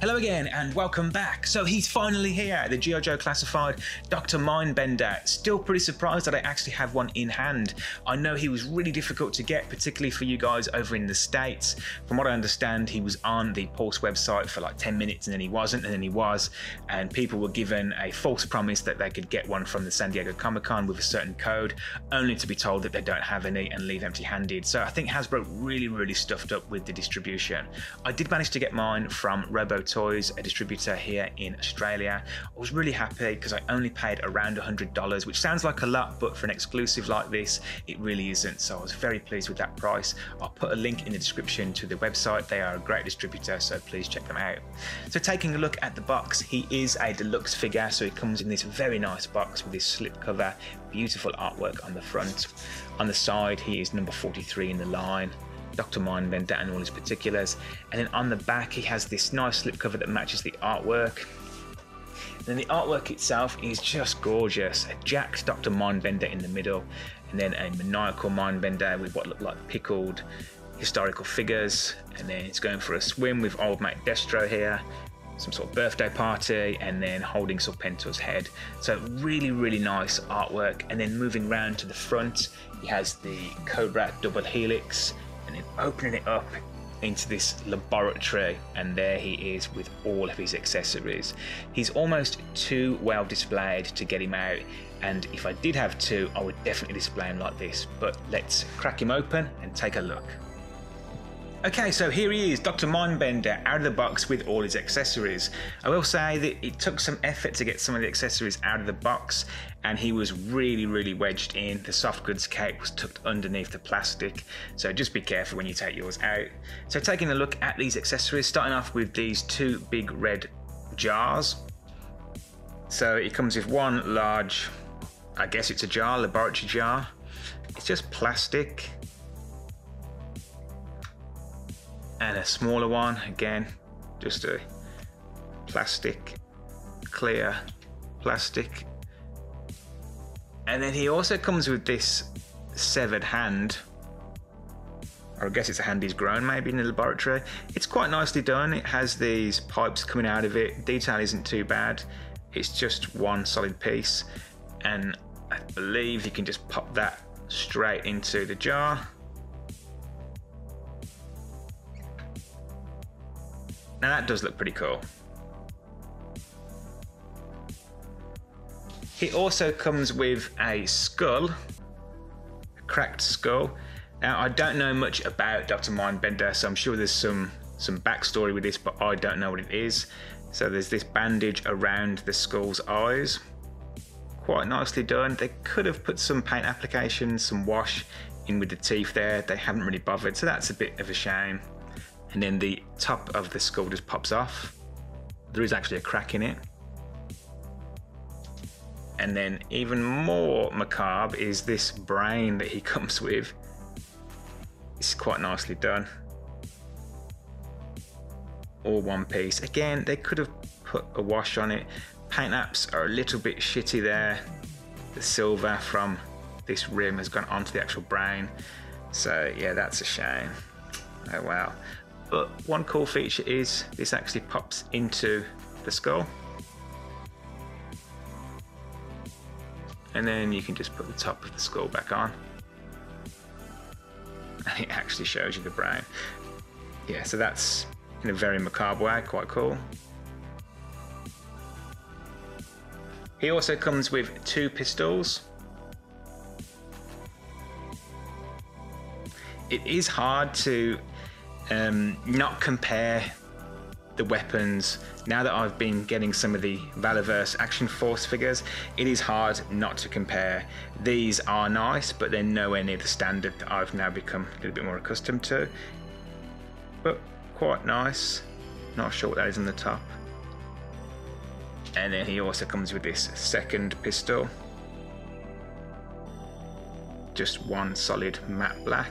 Hello again and welcome back. So he's finally here, the G.I. Joe Classified Dr.Mindbender. Still pretty surprised that I actually have one in hand. I know he was really difficult to get, particularly for you guys over in the States. From what I understand, he was on the Pulse website for like 10 minutes and then he wasn't, and then he was, and people were given a false promise that they could get one from the San Diego Comic-Con with a certain code, only to be told that they don't have any and leave empty-handed. So I think Hasbro really stuffed up with the distribution. I did manage to get mine from Robo Toys, a distributor here in Australia. I was really happy because I only paid around $100, which sounds like a lot, but for an exclusive like this, it really isn't. So I was very pleased with that price. I'll put a link in the description to the website. They are a great distributor, so please check them out. So taking a look at the box, he is a deluxe figure, so he comes in this very nice box with this slipcover, beautiful artwork on the front. On the side, he is number 43 in the line, Dr.Mindbender and all his particulars, and then on the back he has this nice slipcover that matches the artwork. And then the artwork itself is just gorgeous. A jacked Dr.Mindbender in the middle, and then a maniacal Mindbender with what look like pickled historical figures, and then it's going for a swim with old mate Destro here, some sort of birthday party, and then holding Serpentor's head. So really nice artwork. And then moving round to the front, he has the Cobra double helix, and then opening it up into this laboratory, and there he is with all of his accessories. He's almost too well displayed to get him out, and if I did have to, I would definitely display him like this. But let's crack him open and take a look. Okay, so here he is, Dr. Mindbender, out of the box with all his accessories. I will say that it took some effort to get some of the accessories out of the box, and he was really wedged in. The soft goods cape was tucked underneath the plastic, so just be careful when you take yours out. So taking a look at these accessories, starting off with these two big red jars. So it comes with one large, I guess it's a jar, laboratory jar. It's just plastic. And a smaller one, again, just a plastic, clear plastic. And then he also comes with this severed hand, or I guess it's a hand he's grown maybe in the laboratory. It's quite nicely done. It has these pipes coming out of it. Detail isn't too bad. It's just one solid piece. And I believe you can just pop that straight into the jar. Now that does look pretty cool. He also comes with a skull, a cracked skull. Now I don't know much about Dr. Mindbender, so I'm sure there's some backstory with this, but I don't know what it is. So there's this bandage around the skull's eyes. Quite nicely done. They could have put some paint application, some wash in with the teeth there. They haven't really bothered, so that's a bit of a shame. And then the top of the skull just pops off. There is actually a crack in it. And then even more macabre is this brain that he comes with. It's quite nicely done. All one piece. Again, they could have put a wash on it. Paint apps are a little bit shitty there. The silver from this rim has gone onto the actual brain. So yeah, that's a shame. Oh wow. But one cool feature is this actually pops into the skull. And then you can just put the top of the skull back on. And it actually shows you the brain. Yeah, so that's in a very macabre way, quite cool. He also comes with two pistols. It is hard to not compare the weapons. Now that I've been getting some of the Valiverse Action Force figures, it is hard not to compare. These are nice, but they're nowhere near the standard that I've now become a little bit more accustomed to. But quite nice. Not sure what that is on the top. And then he also comes with this second pistol. Just one solid matte black.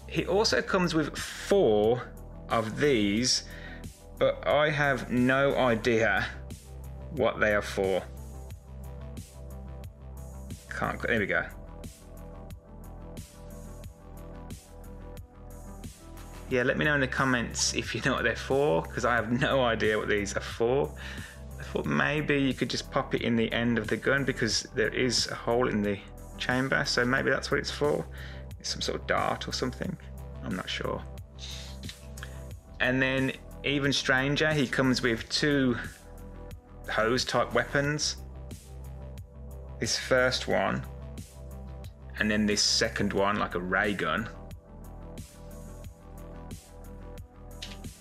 He also comes with 4 of these, but I have no idea what they are for. There we go. Yeah, let me know in the comments if you know what they're for, because I have no idea what these are for. I thought maybe you could just pop it in the end of the gun because there is a hole in the chamber, so maybe that's what it's for. It's some sort of dart or something, I'm not sure. And then even stranger, he comes with two hose type weapons. This first one, and then this second one, like a ray gun.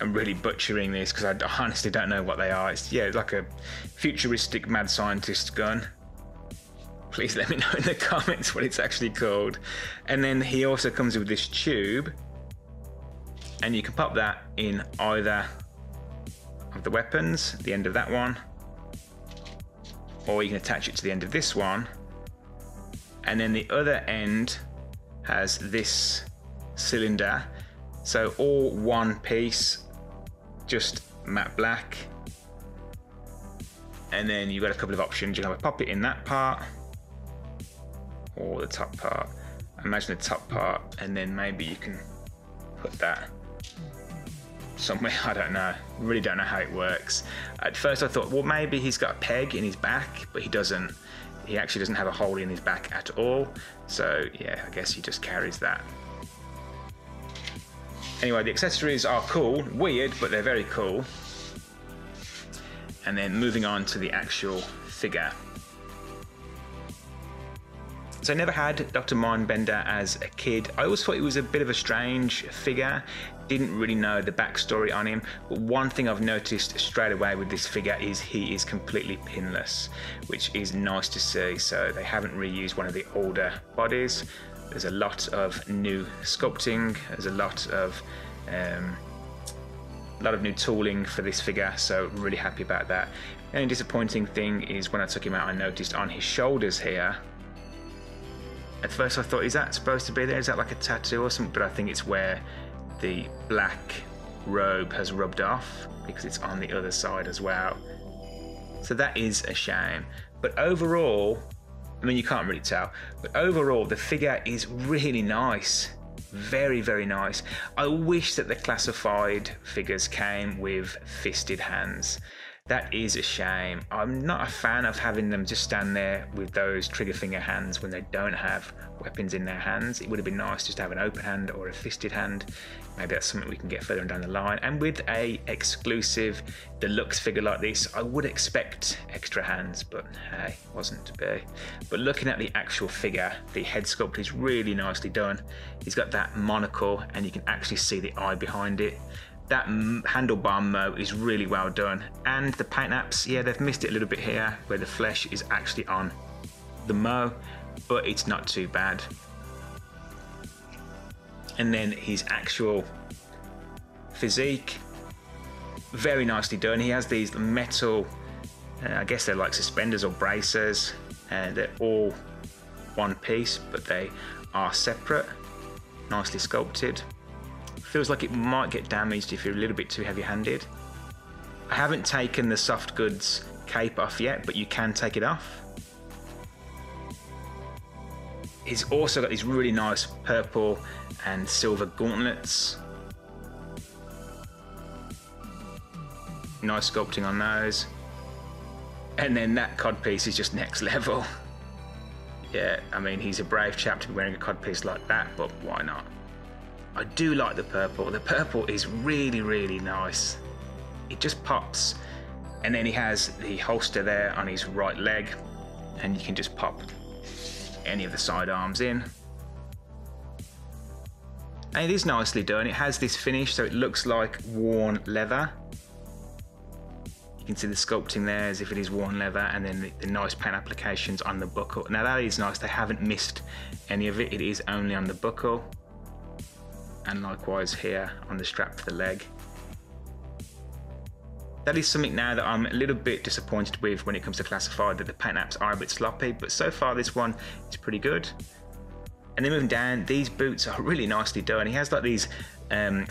I'm really butchering this because I honestly don't know what they are. It's, yeah, like a futuristic mad scientist gun. Please let me know in the comments what it's actually called. And then he also comes with this tube, and you can pop that in either of the weapons, the end of that one, or you can attach it to the end of this one. And then the other end has this cylinder, so all one piece, just matte black. And then you've got a couple of options. You can pop it in that part or the top part. Imagine the top part, and then maybe you can put that somewhere. I don't know, really don't know how it works. At first I thought, well, maybe he's got a peg in his back, but he doesn't. He actually doesn't have a hole in his back at all. So yeah, I guess he just carries that. Anyway, the accessories are cool, weird, but they're very cool. And then moving on to the actual figure. So I never had Dr. Mindbender as a kid. I always thought he was a bit of a strange figure. Didn't really know the backstory on him. But one thing I've noticed straight away with this figure is he is completely pinless, which is nice to see. So they haven't reused one of the older bodies. There's a lot of new sculpting. There's a lot of new tooling for this figure, so really happy about that. The only disappointing thing is when I took him out, I noticed on his shoulders here. At first I thought, is that supposed to be there? Is that like a tattoo or something? But I think it's where the black robe has rubbed off, because it's on the other side as well. So that is a shame. But overall, I mean, you can't really tell, but overall the figure is really nice. Very, very nice. I wish that the classified figures came with fisted hands. That is a shame. I'm not a fan of having them just stand there with those trigger finger hands when they don't have weapons in their hands. It would have been nice just to have an open hand or a fisted hand. Maybe that's something we can get further down the line. And with a exclusive deluxe figure like this, I would expect extra hands, but hey, wasn't to be. But looking at the actual figure, the head sculpt is really nicely done. He's got that monocle, and you can actually see the eye behind it. That handlebar mo is really well done, and the paint apps, yeah, they've missed it a little bit here where the flesh is actually on the mo, but it's not too bad. And then his actual physique, very nicely done. He has these metal, I guess they're like suspenders or bracers, and they're all one piece, but they are separate, nicely sculpted. Feels like it might get damaged if you're a little bit too heavy-handed. I haven't taken the soft goods cape off yet, but you can take it off. He's also got these really nice purple and silver gauntlets. Nice sculpting on those. And then that codpiece is just next level. Yeah, I mean, he's a brave chap to be wearing a codpiece like that, but why not? I do like the purple. The purple is really, really nice. It just pops. And then he has the holster there on his right leg, and you can just pop any of the side arms in. And it is nicely done. It has this finish, so it looks like worn leather. You can see the sculpting there as if it is worn leather, and then the nice paint applications on the buckle. Now that is nice. They haven't missed any of it. It is only on the buckle. And likewise here on the strap for the leg. That is something now that I'm a little bit disappointed with when it comes to classified, that the paint apps are a bit sloppy, but so far this one is pretty good. And then moving down, these boots are really nicely done. He has like these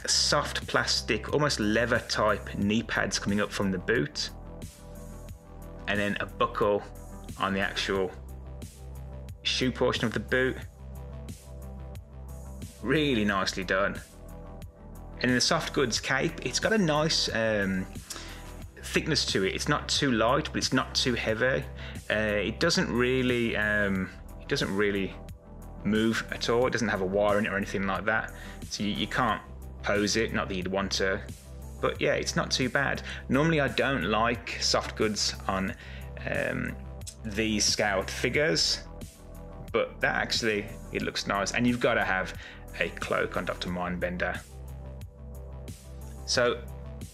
soft plastic, almost leather type knee pads coming up from the boot, and then a buckle on the actual shoe portion of the boot. Really nicely done. And in the soft goods cape, it's got a nice thickness to it. It's not too light, but it's not too heavy. It doesn't really move at all. It doesn't have a wire in it or anything like that. So you can't pose it, not that you'd want to. But yeah, it's not too bad. Normally I don't like soft goods on these scaled figures, but that actually, it looks nice. And you've got to have a cloak on Dr.Mindbender. So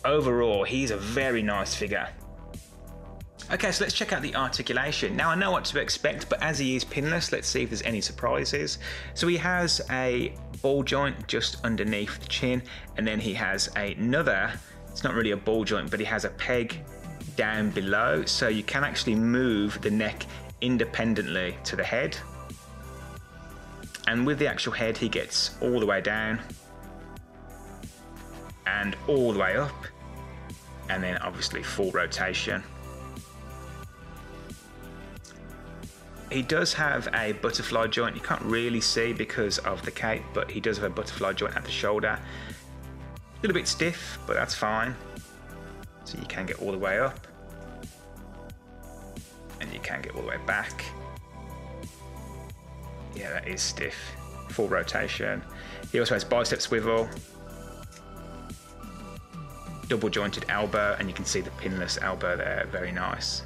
overall, he's a very nice figure. Okay, so let's check out the articulation. Now I know what to expect, but as he is pinless, let's see if there's any surprises. So he has a ball joint just underneath the chin, and then he has another, it's not really a ball joint, but he has a peg down below, so you can actually move the neck independently to the head. And with the actual head, he gets all the way down and all the way up, and then obviously full rotation. He does have a butterfly joint. You can't really see because of the cape, but he does have a butterfly joint at the shoulder. A little bit stiff, but that's fine. So you can get all the way up, and you can get all the way back. Yeah, that is stiff. Full rotation. He also has bicep swivel, double jointed elbow, and you can see the pinless elbow there, very nice.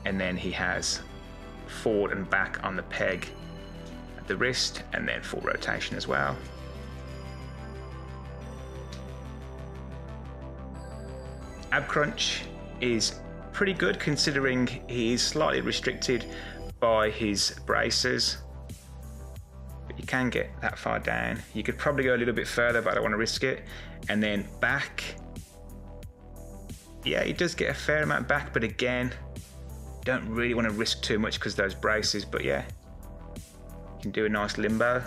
And then he has forward and back on the peg at the wrist, and then full rotation as well. Ab crunch is pretty good considering he is slightly restricted by his braces, but you can get that far down. You could probably go a little bit further, but I don't want to risk it. And then back, yeah, he does get a fair amount back, but again, don't really want to risk too much because those braces, but yeah, you can do a nice limbo.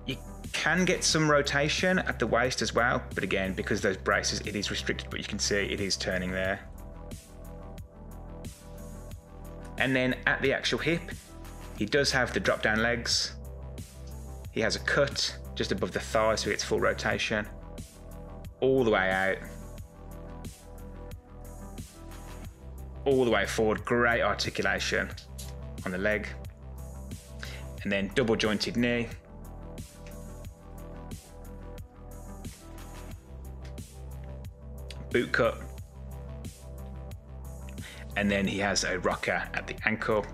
You can get some rotation at the waist as well, but again, because those braces, it is restricted, but you can see it is turning there. And then at the actual hip, he does have the drop down legs. He has a cut just above the thigh, so he gets full rotation all the way out, all the way forward. Great articulation on the leg. And then double jointed knee. Boot cut. And then he has a rocker at the ankle.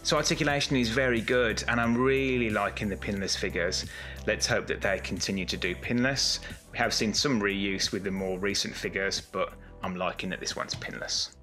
So articulation is very good, and I'm really liking the pinless figures. Let's hope that they continue to do pinless. We have seen some reuse with the more recent figures, but I'm liking that this one's pinless.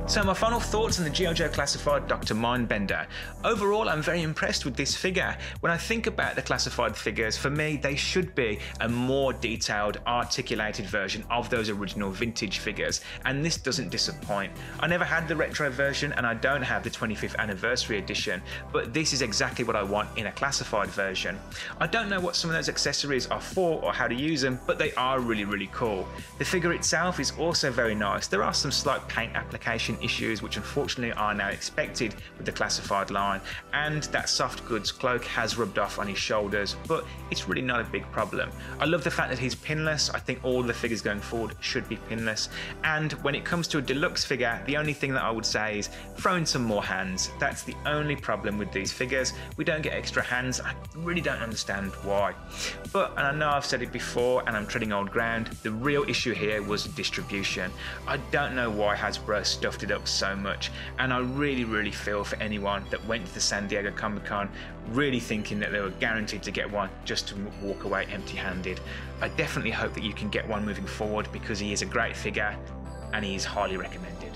So my final thoughts on the G.I. Joe Classified Dr.Mindbender. Overall, I'm very impressed with this figure. When I think about the classified figures, for me, they should be a more detailed, articulated version of those original vintage figures, and this doesn't disappoint. I never had the retro version, and I don't have the 25th anniversary edition, but this is exactly what I want in a classified version. I don't know what some of those accessories are for or how to use them, but they are really cool. The figure itself is also very nice. There are some slight paint application issues which unfortunately are now expected with the classified line, and that soft goods cloak has rubbed off on his shoulders, but it's really not a big problem. I love the fact that he's pinless. I think all the figures going forward should be pinless, and when it comes to a deluxe figure, the only thing that I would say is throw in some more hands. That's the only problem with these figures. We don't get extra hands. I really don't understand why, but, and I know I've said it before and I'm treading old ground, the real issue here was distribution. I don't know why Hasbro stuffed it up out so much, and I really feel for anyone that went to the San Diego Comic-Con really thinking that they were guaranteed to get one just to walk away empty-handed. I definitely hope that you can get one moving forward, because he is a great figure and he is highly recommended.